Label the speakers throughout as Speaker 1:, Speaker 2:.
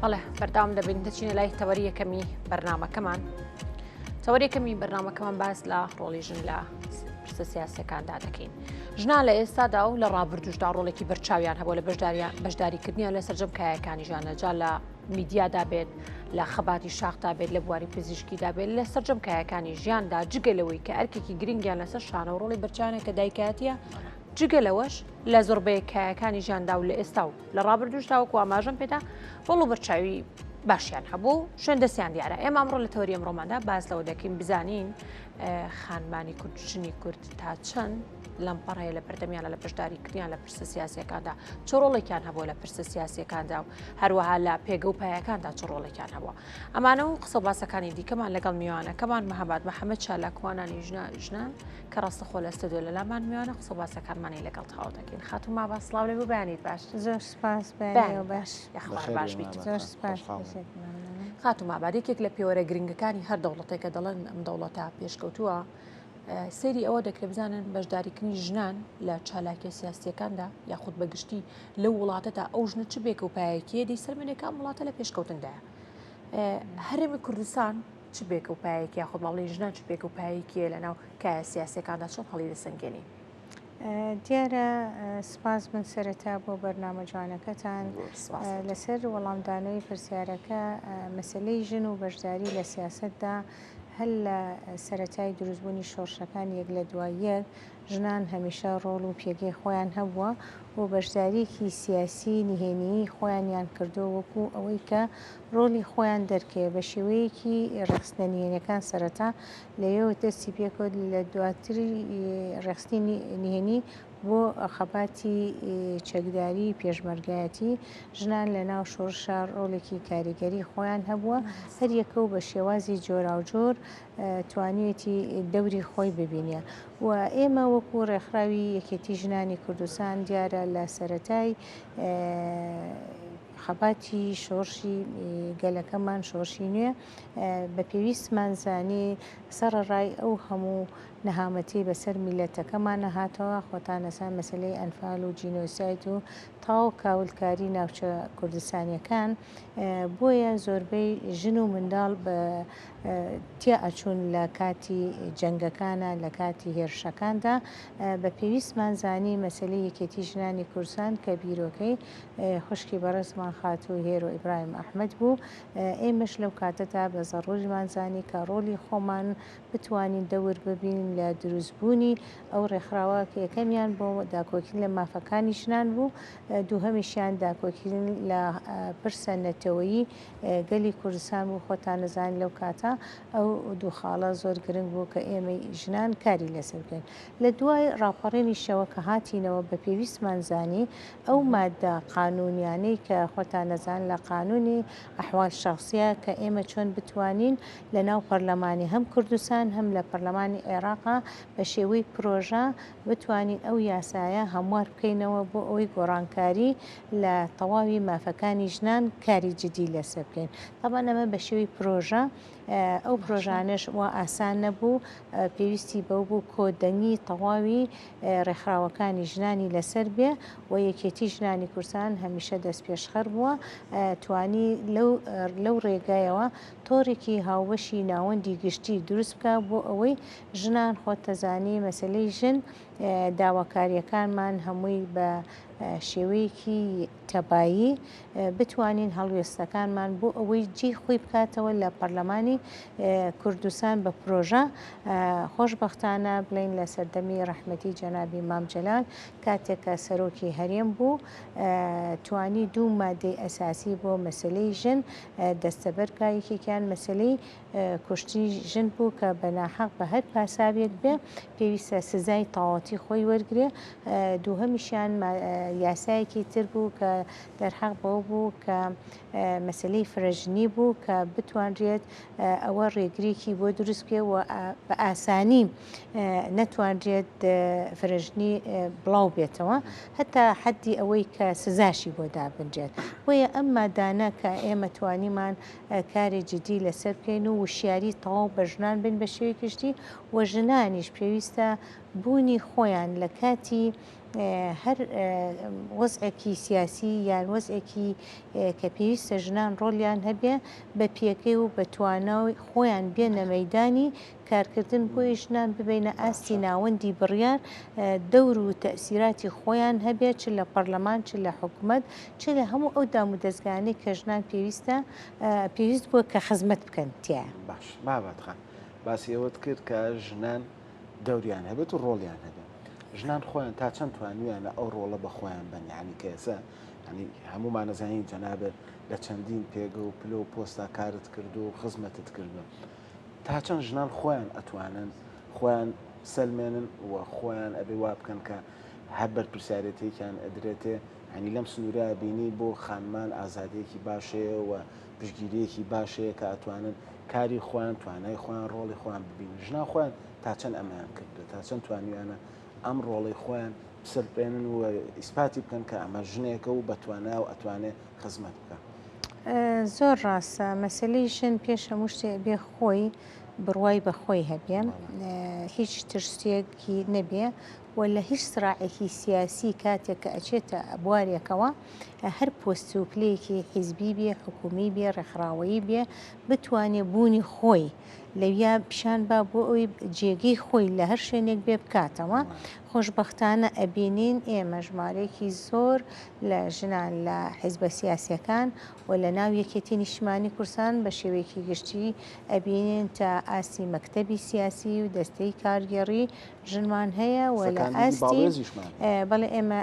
Speaker 1: بەڵێ بەرداوام دەبین دەچینە لای تەوەریەکەمی بەرنامەکەمان. تەوەریەکەمی بەرنامەکەمان باس لە ڕۆڵی ژن لە پرسە سیاسەکاندا دەکەین. ژنان لە ئێستادا و لە ڕابردوشدا ڕۆڵێکی بەرچاویان هەبوو لە بەشداریکردنیان لە سەرجەم کایەکانی ژانە، جا لە میدیادا بێت، لە خەباتی شاختا بێت، لە بواری پزیشکیدا بێت، لە سەرجەم کایەکانی ژیاندا، جگەلەوەی کە ئەرکێکی گرنگیان لەسەر شانە و ڕۆڵی بەرچاویان کە دایکایەتیە، جگەلەوەش لە زۆربەی کایەکانی ژیاندا و لە ئێستا و لە ڕابردوشدا وەکو ئاماژەم پێدا ڕۆڵ و بەرچاوی باشیان هەبوو، شوێن دەستیان دیارە. ئێمە ئەمڕۆ لە تەوەری ئەمڕۆماندا باس لەوە دەکەین بزانین خانمانی کورد، ژنی کورد تا چەند لەمپەڕەیە لە بەردەمیانە لە بەشداریکردیان لە پرسە سیاسیەکاندا، چ ڕۆڵێکیان هەبووە لە پرسە سیاسیەکاندا و هەروەها لە پێگە و پایەکاندا چ ڕۆڵێکیان هەبووە. ئەمانە و قسە باسەکانی دیکەمان لەگەڵ میوانەکەمان مەهاباد محەممەد چالاکوانانی ژنان کە ڕاستەخۆ لە ئەستۆدیۆ لە لامان میوانە قسە باسەکانمانی لەگەڵ تەواو دەکەین. خاتوما با سڵاو لێ بوو، بەیانیت باش؟
Speaker 2: زۆر سپاس
Speaker 1: باش یاخبار باش بیت.
Speaker 2: زۆر سپاس.
Speaker 1: خاتوما بادێکێک لە پێوەرە گرنگەکانی هەر دەوڵەتێکە دەڵێن ئەم دەوڵەتە پێشکەوتووە سەیری ئەوە دەکرێت بزانن بەشداریکردنی ژنان لە چالاکیە سیاسیەکاندا یاخود بەگشتی لەو وڵاتەدا ئەو ژنە چ بێک و پایەکیە دەی سەرمێنێکە ئەم وڵاتە لە پێشکەوتندایە. هەرێمی کوردستان چ بێک و پایەکی یاخود ماڵی ژنان چ بێک و پایەکیە لە ناو کایە سیاسیەکاندا چۆن هەڵی دەسەنگێنی؟
Speaker 2: دیارە سپاس من سەرەتا بۆ بەرنامە جوانەکەتان لەسەر وەڵامدانەوەی پرسیارەکە مەسلەی ژن و بەشداری لە سیاستدا هەل لە سەرەتای دروستبوونی شۆڕشەکان یەک لە دوای یەک ژنان هەمیشە ڕۆڵ و پێگەی خۆیان هەبووە و بەشداریکی سیاسی نهێنیی خۆیانیان کردو وەکو ئەوەی کە ڕۆلی خۆیان دەرکێ بە شێوەیەکی ڕێخستە نهێنیەکان سەرەتا لەوێ دەستی پێکۆت لە دواتری ڕێخستی نهێنی بۆ خەباتی چەکداری پێشمەرگایەتی ژنان لە ناو شۆڕشە ڕۆڵێکی کاریگەری خۆیان هەبووە هەر یەکە و بە شێوازی جۆراوجۆر توانیەتی دەوری خۆی ببینێ و ئێمە وەکو ڕێکخراوی یەکێتی ژنانی کوردستان دیارە لە سەرەتای خەباتی شۆڕشی گەلەکەمان شۆڕشی نوێ بە پێویستمان زانێ سەرڕای ئەو هەموو نەهامەتی بەسەر میلەتەکەمان نەهاتەوە خۆتانەسان مەسلەی ئەنفال و جینۆسایت و تاو کاولکاری ناوچە کوردستانیەکان بۆیە زۆربەی ژن و منداڵ بە تیا ئەچوون لە کاتی جەنگەکانە لە کاتی هێرشەکاندا بە پێویستمان زانی مەسلەی یەکێتی ژنانی کوردستان کە بیرۆکەی خوشکی بەڕێزمان خاتوو هێرۆ ئیبراهیم ئەحمەد بوو ئێمەش لەو کاتەدا بە زەڕۆژمان زانی کە ڕۆلی خۆمان بتوانین دەور ببین لە دروستبوونی ئەو ڕێکخراوە کە یەکەمیان بۆ داکۆکردن لە مافەکانی ژنان بوو دووهەمیشیان داکۆکردن لە پرسە نەتەوەیی گەلی کوردستان بوو خۆتان نەزانین لەو کاتە ئەو دوو خاڵە زۆر گرنگ بوو کە ئێمە ژنان کاری لەسەر بکەین لە دوای ڕاپەڕێنی شەوە کە هاتینەوە بە پێویستمان زانی ئەو مادە قانونیانەی کە خۆتان نەزان لە قانونی ئەحوال شەخسیە کە ئێمە چۆن بتوانین لە ناو پەرلەمانی هەم کوردستان هەم لە پەرلەمانی عێراقا بە شێوەی پرۆژە بتوانین ئەو یاسایە هەموار بکەینەوە بۆ ئەوەی گۆڕانکاری لە تەواوی مافەکانی ژنان کاری جدی لەسەر بکەین تەبەن ئەمە بە شێوەی پرۆژە ئەو پرۆژانش وا ئاسان نەبوو پێویستی بەو بوو کۆدەنگی تەواوی ڕێکخراوەکانی ژنانی لەسەر بێ و یەکێتی ژنانی کوردستان هەمیشە دەست پێشخەر بووە توانی لەو ڕێگایەوە تۆڕێکی هاوبەشی ناوەندی گشتی دروست بکە بۆ ئەوەی ژنان خۆتەزانی مەسلەی ژن داواکاریەکانمان هەمووی بە شێوەیەکی تەبایی بتوانین هەڵوێستەکانمان بۆ ئەوەی جێ خۆی بکاتەوە لە پەرلەمانی کوردستان بە پرۆژە خۆشبەختانە بڵین لە سەردەمی ڕەحمەتی جەنابی مام جەلال کاتێکە سەرۆکی هەرێم بوو توانی دوو مادەی ئەساسی بۆ مەسلەی ژن دەستەبەرکە یەکێکیان مەسلەی کوشتنی ژن بوو کە بەناحەق بە هەر پاساوێک بێ پێویستە سزای تەواوەتی خۆی وەرگێ دووهەمیشیان یاسایەکی تر بوو کە دەرحەق بەوە بوو کە مەسلەی فرەژنی بوو کە بتوانرێت ئەوە ڕێگریکی بۆ دروست بکێ و بە ئاسانی نەتوانرێت فرەژنی بڵاو بێتەوە هەتا حەدی ئەوەی کە سزاشی بۆ دابنرێت بۆیە ئەم مادانە کە ئێمە توانیمان کاری جدی لەسەر بکەین و وشیاری تەواو بە ژنان بن بە شێوەی گشتی و ژنانیش پێویستە بوونی خۆیان لە کاتی هەر وەزعێکی سیاسی یان وەزعێکی کە پێویستە ژنان ڕۆلیان هەبێ بە پێکەی و بە تواناوی خۆیان بێنە مەیدانی کارکردن بۆی ژنان ببینە ئاستی ناوەندی بڕیار دەور و تەسیراتی خۆیان هەبێت چ لە پەرلەمان چ لە حکوومەت چ لە هەموو ئەو دام و دەستگانەی کە ژنان پێویست بووە کە خزمەت بکەن تایە.
Speaker 3: باش بابەتخان باسی ئەوەت کرد کە ژنان دەوریان هەبێت و ڕۆڵیان هەبێت. ژنان خۆیان تا چەند توانویانە ئەو ڕۆڵە بە خۆیان بن ینی کە ئێستا ینی هەمومان نەزانین جەنابێت لە چەندین پێگە و پلە و پۆستا کارت کرد و خزمەتت کردن تا چەند ژنان خۆیان ئەتوانن خۆیان سەلمێنن و خۆیان ئەبێ وا بکەن کە هەر بەرپرسیارەتێکیان ئەدرێتێ هەنی لەم سنوورە بینی بۆ خانمان ئازادەیەکی باشەیە و پشگیریەکی باشەیە کە ئەتوانن کاری خۆیان توانای خۆیان ڕۆڵی خۆیان ببینن. ژنان خۆیان تا چەند ئەمەیان کردێت تا چەند توانویانە ئەم ڕۆڵی خۆیان سەرپێنن و ئیسپاتی بکەن کە ئەمە ژنێکە و بەتوانە و ئەتوانێت خزمەت بکە.
Speaker 2: زۆر ڕاستە مەسلەی ژن پێش هەموو شتێ بێ خۆی بڕوای بە خۆی هەبێ هیچ ترسێکی نەبێ و لە هیچ سراعێکی سیاسی کاتێک کە ئەچێتە بوارێکەوە هەر پۆست و پلەیەکی حیزبی بێ حکومی بێ ڕێکخراوەیی بێ بتوانێ بوونی خۆی لەویا پیشان با بۆ ئەوی جێگەی خۆی لە هەر شوێنێک بێ بکاتەوە. خۆشببختانە ئەبینین ئێمە ژمارەیەکی زۆر لە ژنان لە حیزبە سیاسیەکان و لە ناو یەکێتی نیشتیمانی کوردستان بە شێوەیەکی گشتی ئەبینین تا ئاسی مەکتەبی سیاسی و دەستەی کارگێڕی ژنمان هەیە و لە ئاستی بەڵێ ئێمە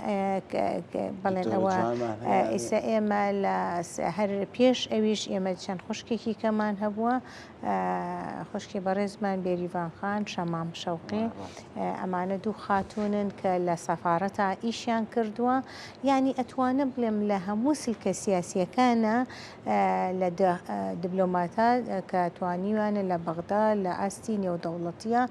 Speaker 2: بەڵێن ئەوە ئێستا ئێمە لە هەر پێش ئەویش ئێمە چەند خوشکێکی کەمان هەبووە خوشکی بەڕێزمان بێریڤان خان شەمام شەوقی ئەمانە دوو خاتونن کە لە سەفارەتە ئیشیان کردووە ینی ئەتوانە بڵێم لە هەموو سلکە سیاسیەکانە لە دیبلۆماتە کە توانیوانە لە بەغدا لە ئاستی نێودەوڵەتیە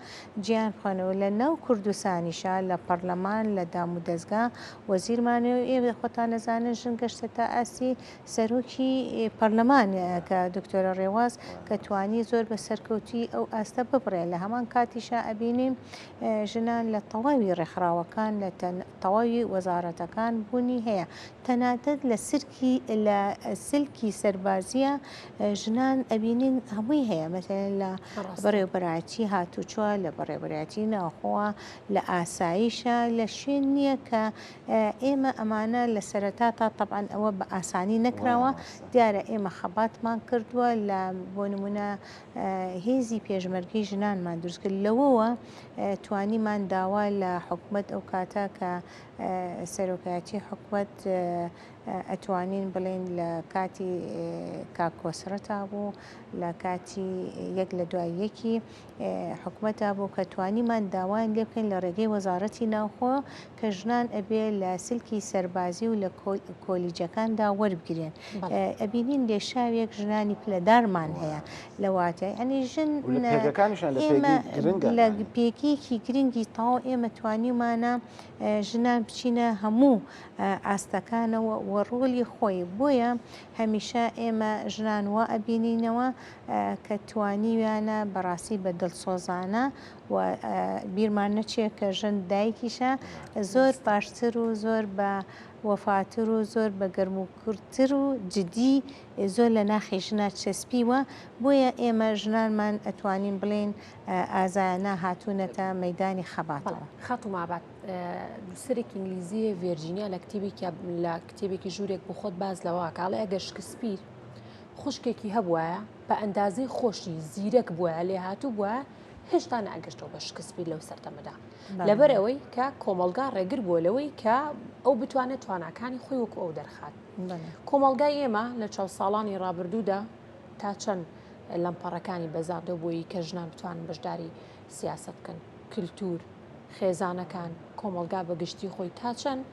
Speaker 2: گیان خوێنەوە لە ناو کوردستانیشە لە پەرلەمان لە دام و دەستگا وەزیرمانەوە ئێوە خۆتان نەزانن ژن گەشتە تا ئاستی سەرۆکی پەرلەمان کە دکتۆرە ڕێواز کە توانی زۆر بە سەرکەوتی ئەو ئاستە ببڕێ لە هەمان کاتیشە ئەبینیم ژنان لە تەواوی ڕێکخراوەکان لە تەواوی وەزارەتەکان بوونی هەیە تەنانەت لە سلکی سەربازیە ژنان ئەبینین هەمووی هەیە مەسەڵەن لە بەڕێوەبەرایەتی هاتوچووە لە بەڕێوەبەرایەتی ناوخۆوە لە ئاساییشە لە شوێن نییە کە ئێمە ئەمانە لە سەرەتا تا تەبعەن ئەوە بە ئاسانی نەکراوە دیارە ئێمە خەباتمان کردووە لە بۆ نمونە هێزی پێشمەرگەی ژنانمان دروست کرد لەوەوە توانیمان داوا لە حکوومەت ئەو کاتە کە سەرۆکایەتی حکوومەت ئەتوانین بڵێن لە کاتی کاکۆسرەتا بوو لە کاتی یەک لە دوای یەکی حکوومەتا بوو کە توانیمان داوایان لێ بکەین لە ڕێگەی وەزارەتی ناوخۆ کە ژنان ئەبێ لە سلکی سەربازی و لە کۆلیجەکاندا وەربگرێن ئەبینین لێشاوێک ژنانی پلەدارمان هەیە لەواتە ئەنی ژن لە پێکێکی گرنگی تاو ئێمە توانیمانە ژنان بچینە هەموو ئاستەکانەوە وەڕۆلی خۆی بۆیە هەمیشە ئێمە ژنان وا ئەبینینەوە کە توانیویانە بەڕاستی بە دڵسۆزانە و بیرمان نەچێت کە ژن دایکیشە زۆر باشتر و زۆر بە وەفاتر و زۆر بە گەرموکردتر و جدی زۆر لە ناخی ژنە چەسپیوە بۆیە ئێمە ژنانمان ئەتوانین بڵێن ئازایانە هاتوونەتە مەیدانی خەباتەوە.
Speaker 1: خاتوو مابات سەرێکی ئینگلیزیە ڤێرجینیا لە کتێبێکی ژوورێک بۆ خۆت باز لەوە کاڵێ ئەگەر شکسپیر خوشکێکی هەبووە بە ئەندازەی خۆشی زیرەک بووە لێ هاتوو بووە هێشتا نەئەگەشتەوە بە شکسپیر لەو سەردەمەدا لەبەر ئەوەی کە کۆمەلگا ڕێگر بووە لەوەی کە ئەو بتوانێت تواناکانی خۆی وەکو ئەو دەرخات. کۆمەلگای ئێمە لە 4 ساڵانی ڕابردوودا تا چەند لەمپەڕەکانی بەزاردە بووی کە ژنان بتوانن بەشداری سیاسەت بکەن کللتور خێزانەکان کۆمەلگا بە گشتی خۆی تا چەند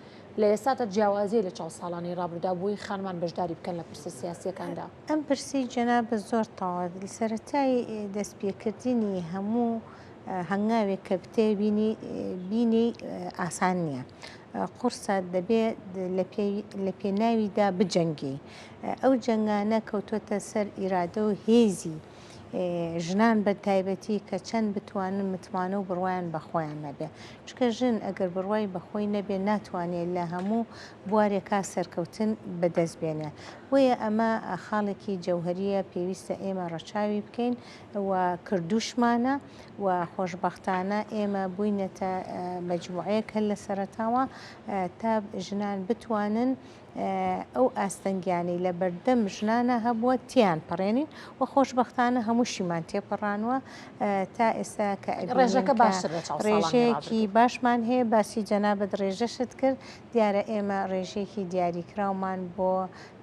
Speaker 1: لە ئێستاە جیاوازیە لە 4 ساڵانی ڕابردا بووی خانمان بەشداری بکەن لە پرسە سیاسیەکاندا.
Speaker 2: ئەم پرسی جەنابە زۆر تاوە سەرەتای دەستپێکردنی هەموو هەنگاوێک کە بینی ئاسان نییە. قورسە دەبێت لە پێناویدا بجەنگی ئەو جەنگانە کەوتۆتە سەر ئیرادە و هێزی ژنان بە تایبەتی کە چەند بتوانن متمانە و بڕوایان بەخۆیان نەبێ چکە ژن ئەگەر بڕوای بەخۆی نەبێ ناتوانێت لە هەموو بوارێکا سەرکەوتن بەدەست بێنێ بۆیە ئەمە خاڵێکی جەوهریە پێویستە ئێمە ڕەچاوی بکەین و کردوشمانە و خۆشببختانە ئێمە بووینەتە مەجموعەیەک هەل لە سەرەتاوە تا ژنان بتوانن ئەو ئاستەنگیانی لە بەردەم ژنانە هەبووە تیان پەڕێنین و خۆشببختانە هەمووشیمان تێپەڕانوە تا ئێستا کە
Speaker 1: ڕێژەکە باشتر
Speaker 2: ڕێژەیەکی باشمان هەیە باسی جەنابەت ڕێژەشت کرد دیارە ئێمە ڕێژەیەکی دیاریکراومان بۆ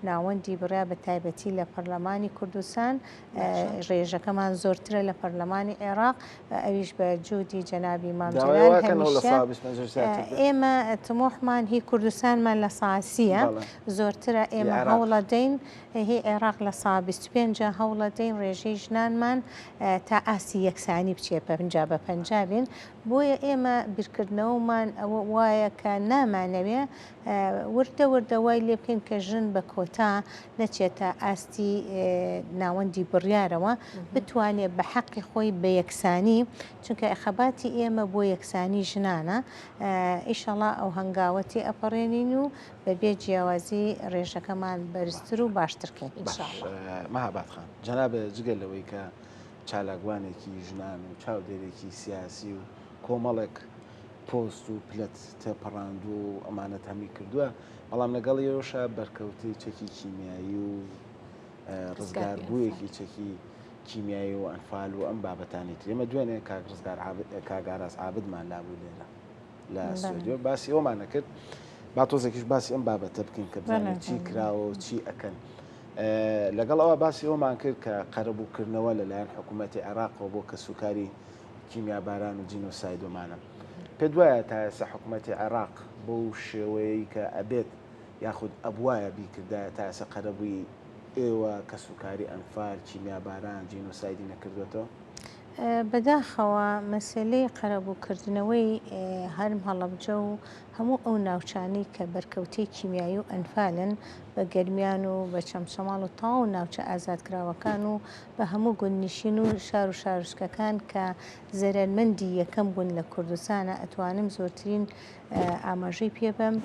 Speaker 2: ناوەندی بڕا بە تایبەتی لە پەرلەمانی کوردستان ڕێژەکەمان زۆرترە لە پەرلەمانی عێراق ئەویش بە جوودی جەنابی مامجلال هەمیشە ئێمە تمۆحمان هی کوردستانمان لە ساسیە زۆرترە ئێمە هەوڵە دەین هی عێراق لە 25 هەوڵە دەین ڕێژەی ژنانمان تا ئاسی یەکسانی بچێ پەنجا بە پەنجابین بۆیە ئێمە بیرکردنەوەمان ئەوە وایە کە نامانەوێ وردە وردە وای لێ بکەین کە ژن بە کۆتا نەچێتە ئاستی ناوەندی بڕیارەوە بتوانێت بە حەقی خۆی بە یەکسانی چونکە ئەخەباتی ئێمە بۆ یەکسانی ژنانە ئیشەڵا ئەو هەنگاوەتی ئەپەڕێنین و بەبێ جیاوازی ڕێژەکەمان بەرزتر و باشترکەین
Speaker 3: مەهاباد خان جەنابە جگەل لەوەی کە چالاکوانێکی ژنان و چاودێرێکی سیاسی و کۆمەڵێک پۆست و پلەت تێپەڕاند و ئەمانەت هەمی کردووە بەڵام لەگەڵیەوەشە بەرکەوتی چەکی کیمیایی و ڕزگاربوویەکی چەکی کیمیایی و ئەنفال و ئەم بابەتانی ئێمە دوێنێ کاگاراز عابدمان لابوو لێرە لە سودیۆ باسی ئەومانە کرد با تۆزێکیش باسی ئەم بابەتە بکەین کە بزانین چی کراوە و چی ئەکەن لەگەڵ ئەوە باسی ئەومان کرد کە قەرەبووکردنەوە لەلایەن حکوومەتی عێراقەوە بۆ کە سوکاری کیمیاباران و جینۆسایدۆمانە پێ دوایە تا ئێستا حکوومەتی عێراق بۆ شێوەیەی کە ئەبێت یاخود ئەبوایە بیکردایە تا ئێستا قەرەبووی ئێوە کە سوکاری ئەنفال کیمیاباران جینۆسایدی نەکردوێتەوە
Speaker 2: بەداخەوە مەسلەی قەرەبووکردنەوەی هەرم هەڵەبجە و هەموو ئەو ناوچانەی کە بەرکەوتەی کیمیایی و ئەنفالن بە گەرمیان و بە چەمچەماڵ و تاو ناوچە ئازادکراوەکان و بە هەموو گوندنشین و شار و شارشکەکان کە زەرمەندی یەکەم بوون لە کوردستانە ئەتوانم زۆرترین ئاماژەی پێ بەم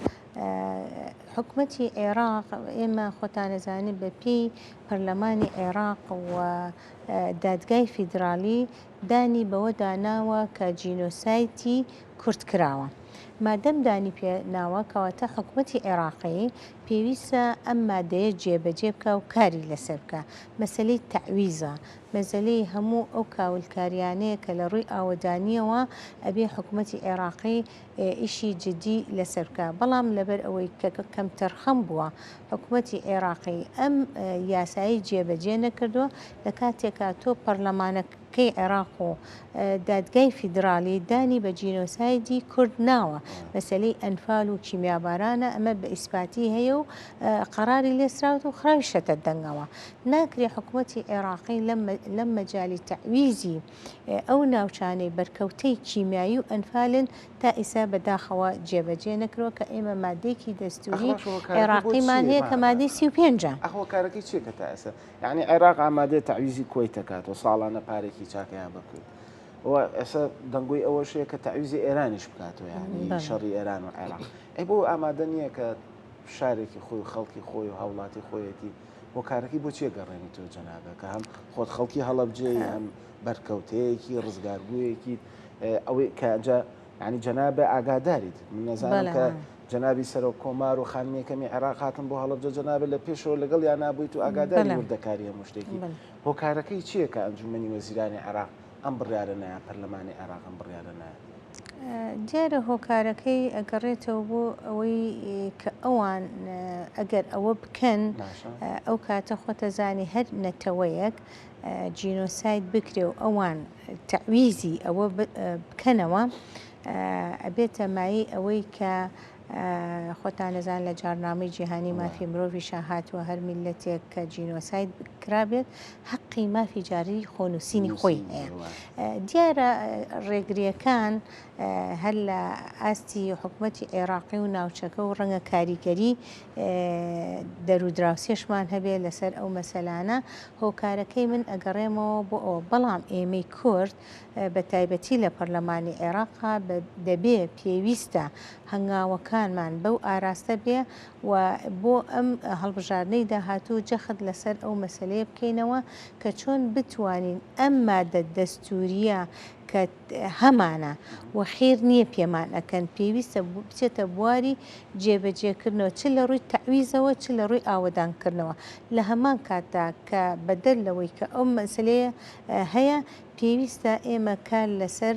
Speaker 2: حکوومەتی عێراق ئێمە خۆتانەزانین بە پێی پەرلەمانی عێراق و دادگای فیدرالی دانی بەوە داناوە کە جینۆسایتی کورت کراوە مادەم دانی پێناوە کەواتە حکوومەتی عێراقی پێویستە ئەم مادەیە جێبەجێ بکە و کاری لەسەر بکە مەسلەی تەعویزە مەزەلەی هەموو ئەو کاولکاریانەیە کە لە ڕووی ئاوەدانیەوە ئەبێ حکوومەتی عێراقی ئیشی جدی لەسەر بکە بەڵام لەبەر ئەوەی کەم تەرخەم بووە حکوومەتی عێراقی ئەم یاسایی جێبەجێ نەکردووە لە کاتێکا تۆ پەرلەمانەکەی عێراق و دادگای فیدرالی دانی بە جینۆسایدی کورد ناوە مەسلەی ئەنفال و کیمیابارانە ئەمە بە ئیسپاتی هەیە و قەراری لێسراوت و خراویشەتە دەنگەوە ناکرێ حکوومەتی عێراقی لەم مەجای تەعویزی ئەو ناوچانەی بەرکەوتەی کیمیایی و ئەنفالن تا ئیسا بەداخەوە جێبەجێ نەکرۆ کە ئێمە مادێکی دەستوری عێراقیمان هەیە کە مادەی 35
Speaker 3: ئەخۆ کارەکەی چێکە تا ئێستا یعنی عێراق ئامادەیە تەعویزی کۆی دەکاتەوە ساڵانە پارێکی چاکەیان بکرد ئێستا دەنگۆی ئەوەشەیە کە تەعویزی ئێرانیش بکاتەوە یعنی شەڕی ئێران و عێراق ئەی بۆ ئامادە نییە کە شارێکی خۆی خەڵکی خۆی و هاوڵاتی خۆیەتی بۆ کارەکەی بۆ چیە گەڕێنی تۆ جەنابە کە هەم خۆت خەڵکی هەڵەبجێ هەم بەرکەوتەیەکی ڕزگاربوویەکی ئەوەی کەجا ینی جەنابە ئاگاداریت من نەزانم کە جەنابی سەرۆک کۆمار و خانمیەکەمی عێراق هاتن بۆ هەڵەبجە جەنابە لە پێشەوە لەگەڵ یان نابوویت و ئاگاداری وردەکاری هەموو شتێکی هۆکارەکەی چییە کە ئەنجومەنی وەزیرانی عێراق ئەم بڕیارە نایە پەرلەمانی عێراق ئەم بڕیارە نایە
Speaker 2: دیارە هۆکارەکەی ئەگەڕێتەوە بۆ ئەوەی کە ئەوان ئەگەر ئەوە بکەن ئەو کاتە خۆتەزانی هەر نەتەوەیەک جینۆساید بکرێ و ئەوان تەعویزی ئەوە بکەنەوە ئەبێتە مایی ئەوەی کە خۆتان نەزان لە جارنامەی جیهانی مافی مرۆڤی هاتووە هەر میلەتێک کە جینۆساید کرابێت حەقی مافی جاری خۆنووسینی خۆی هەیە. دیارە ڕێگریەکان هەر لە ئاستی حکوومەتی عێراقی و ناوچەکە و ڕەنگە کاریگەری دەرودراوسێشمان هەبێت لەسەر ئەو مەسەلانە هۆکارەکەی من ئەگەڕێمەوە بۆ ئەوە بەڵام ئێمەی کورد بە تایبەتی لە پەرلەمانی عێراقا دەبێ پێویستە هەنگاوەکانمان بەو ئاراستە بێ و بۆ ئەم هەڵبژاردنەی داهاتوو جەخت لەسەر ئەو مەسلەیە بکەینەوە کە چۆن بتوانین ئەم مادە دەستوریە کە هەمانە و خێر نییە پێمان ئەکەن پێویستە بچێتە بواری جێبەجێکردنەوە چ لە ڕووی تەعویزەوە چ لە ڕووی ئاوەدانکردنەوە لە هەمان کاتدا کە بەدەر لەوەی کە ئەو مەسلەیە هەیە پێویستە ئێمە کار لەسەر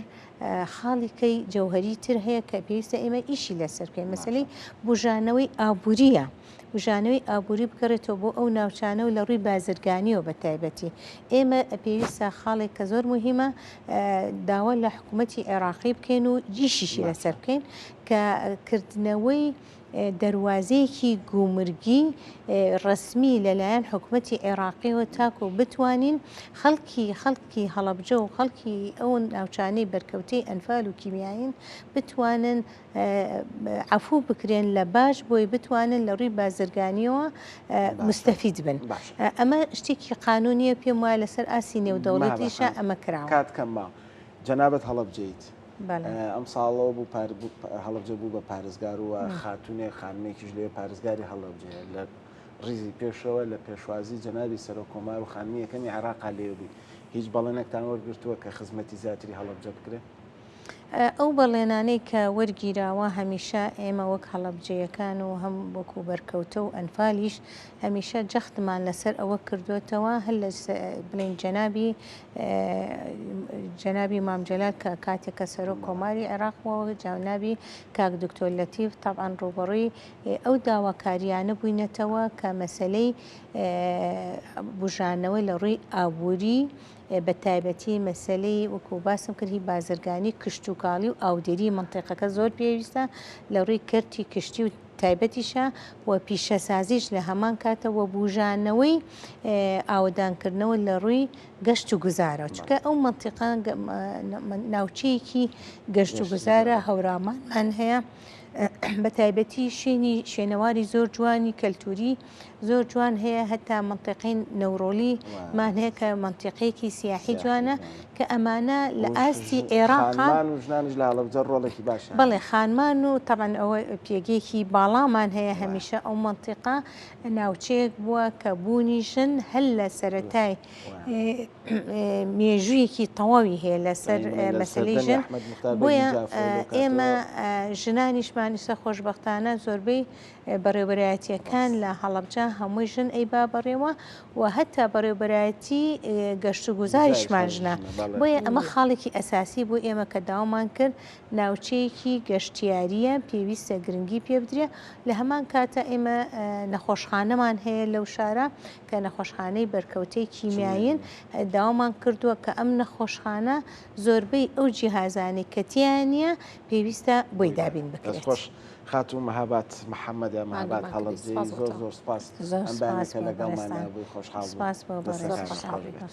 Speaker 2: خاڵێکی جەوهەری تر هەیە کە پێویستە ئێمە ئیشی لەسەر بکەین مەسلەی بژانەوەی ئابووریە. بژانەوەی ئابووری بکەڕێتەوە بۆ ئەو ناوچانە و لە ڕووی بازرگانیەوە بە تایبەتی ئێمە پێویستە خاڵێک کە زۆر مهمە داوا لە حکوومەتی عێراقی بکەین و جیشیشی لەسەر بکەین کە کردنەوەی دەواازەیەکی گومرگی ڕسمی لەلایەن حکوومەتی عێراقیەوە تاکو بتوانین خەڵکی هەڵەبجە و خەڵکی ئەو ناوچانەی بەرکەوتەی ئەنفال و کیمیاین بتوانن عفوو بکرێن لە باش بۆی بتوانن لە ڕووی بازرگانیەوە مستەفید بن. ئەمە شتێکی قانونیە پێم وایە لەسەر ئاسی نێودەوڵەتیشە ئەمە کراوە.
Speaker 3: کاتکەمما جەنابەت هەڵەبجەیت ئەم ساڵەوە بوو هەڵەبجە بوو بە پارێزگار و خاتونێ خانمێکیش لێ پارێزگاری هەڵەبجەیە لە ڕیزی پێشەوە لە پێشوازی جەنابی سەرۆکۆمار و خانمی یەکەمی عێراقا لێبووی هیچ بەڵێنێکتان وەرگرتووە کە خزمەتی زیاتری هەڵەبجە بکرێت؟
Speaker 2: ئەو بەڵێنانەی کە وەرگیراوە هەمیشە ئێمە وەک هەڵەبجەیەکان و هەم وەکو بەرکەوتە و ئەنفالیش هەمیشە جەختمان لەسەر ئەوە کردوێتەوە هەر لە بڵین جەنابی مامجەلال کە کاتێکە سەرۆک کۆماری عێراقەوە جەنابی کاک دکتۆر لەتیف تەبعاً ڕوبەڕووی ئەو داواکاریانە بووینەتەوە کە مەسەلەی بژانەوە لە ڕووی ئابووری بە تایبەتی مەسلەی وەکو باسم کردی بازرگانی کشت و کاڵی و ئاودێری منطقەکە زۆر پێویستە لە ڕووی کەرتی کشتی و تایبەتیشە و پیشەسازیش لە هەمان کاتەوە بژانەوەی ئاودانکردنەوە لە ڕووی گەشت و گوزارە چکە ئەو منطقە ناوچەیەکی گەشت و گوزارە هەورامان هەیە بە تایبەتی شوێنەواری زۆر جوانی کەلتوری زۆر جوان هەیە هەتا منطقەی نەورۆلی مان هەیە کە منطقەیەکی سیاحی جوانە کە ئەمانە لە ئاستی عێراقا بەڵێ خانمان و تەبەن ئەوە پێگەیەکی باڵامان هەیە هەمیشە ئەو منطقە ناوچەیەک بووە کە بوونی ژن هەل لە سەرەتای مێژوویەکی تەواوی هەیە لەسەر مەسلەی ژن بۆیە ئێمە ژنانیشمانیسە خۆشبەختانە زۆربەی بەڕێوەبەرایەتیەکان لە هەڵەبجە هەمووی ژن ئەی با بەڕێوە و هەتا بەڕێوەبەرایەتی گەشت و گوزاریشمان ژنە بۆیە ئەمە خاڵێکی ئەساسی بۆ ئێمە کە داوامان کرد ناوچەیەکی گەشتیاریە پێویستە گرنگی پێ بدرێ لە هەمان کاتە ئێمە نەخۆشخانەمان هەیە لەو شارە کە نەخۆشخانەی بەرکەوتەی کیمیاین داوامان کردووە کە ئەم نەخۆشخانە زۆربەی ئەو جیهازانی کەتیانە پێویستە بۆی دابین بکرێت.
Speaker 3: خاتون مەهابات محەممەد یا مەهابات هەڵەبجەی زۆر زۆر سپاس ئەم بەیانەکە لەگەڵمان بووی خۆشحاڵ بوو.